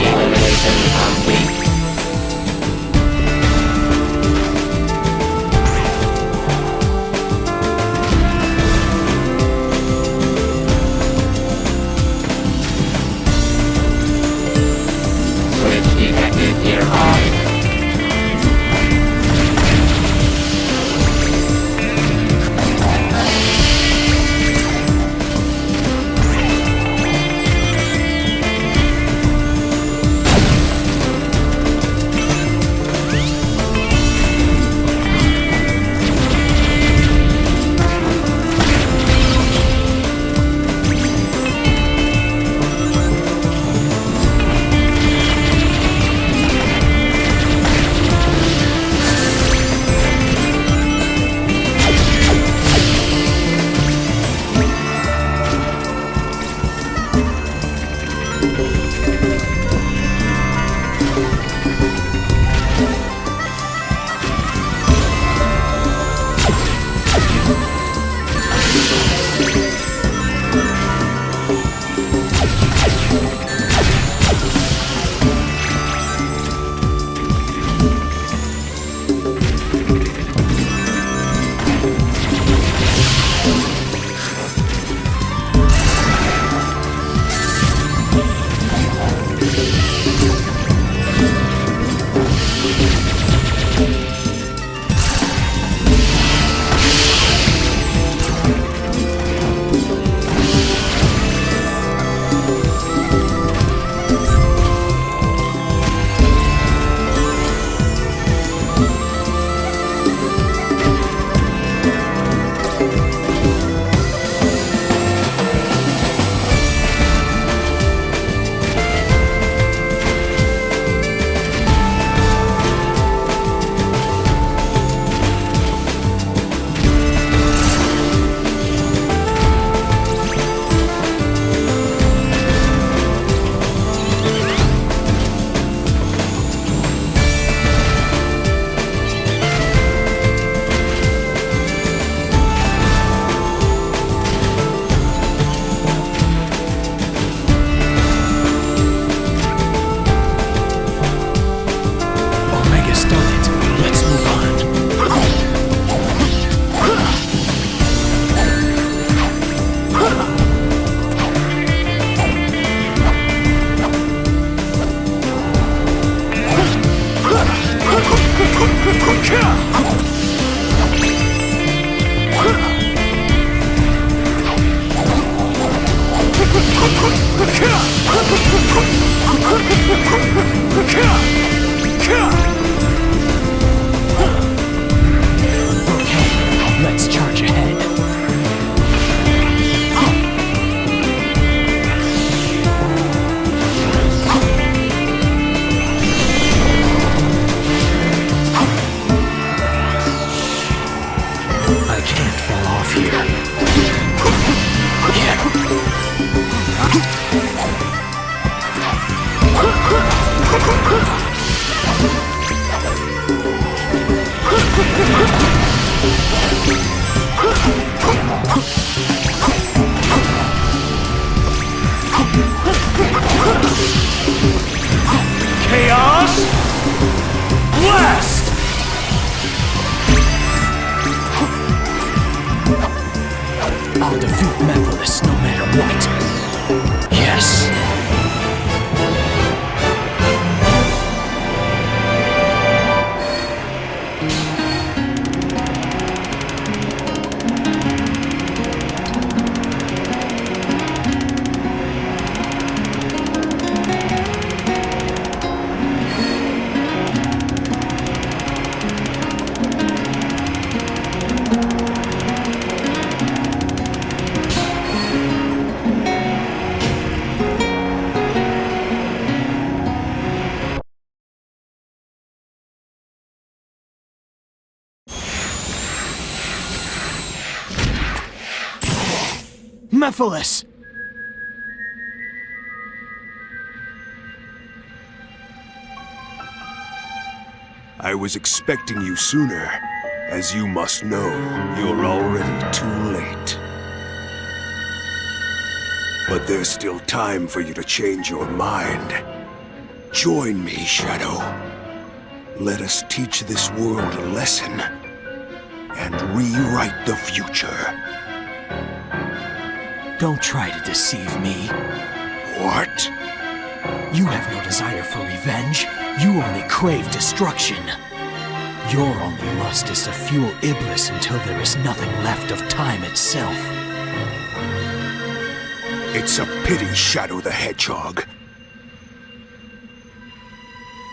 Speaker 10: Elimination complete. Switch detected nearby.
Speaker 1: Okay, let's charge ahead. I can't fall off here.
Speaker 9: Chaos Blast!
Speaker 1: I'll defeat Mephiles no matter what. Yes. Mephiles!
Speaker 6: I was expecting you sooner. As you must know, you're already too late. But there's still time for you to change your mind. Join me, Shadow. Let us teach this world a lesson and rewrite the future.
Speaker 1: Don't try to deceive me.
Speaker 6: What?
Speaker 1: You have no desire for revenge. You only crave destruction. Your only lust is to fuel Iblis until there is nothing left of time itself.
Speaker 6: It's a pity, Shadow the Hedgehog.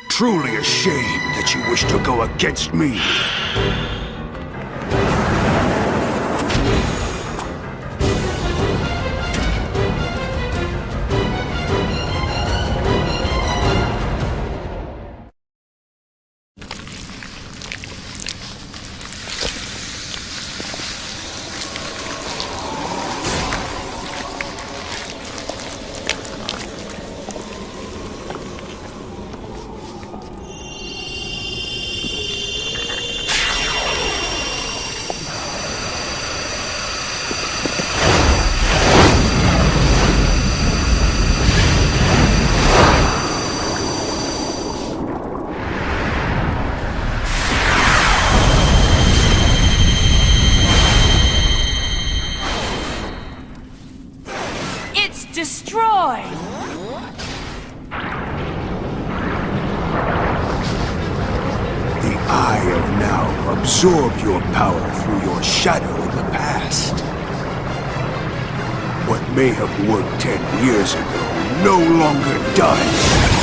Speaker 6: Truly a shame that you wish to go against me.
Speaker 3: Destroy!
Speaker 6: The Eye of Now absorbed your power through your shadow in the past. What may have worked 10 years ago no longer does.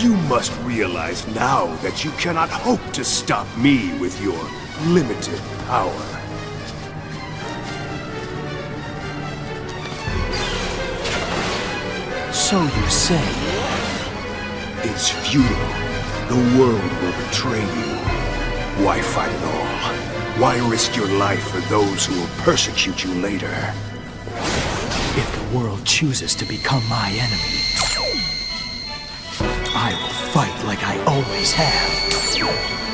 Speaker 6: You must realize now that you cannot hope to stop me with your limited power.
Speaker 1: So you say.
Speaker 6: It's futile. The world will betray you. Why fight at all? Why risk your life for those who will persecute you later?
Speaker 1: If the world chooses to become my enemy, I will fight like I always have.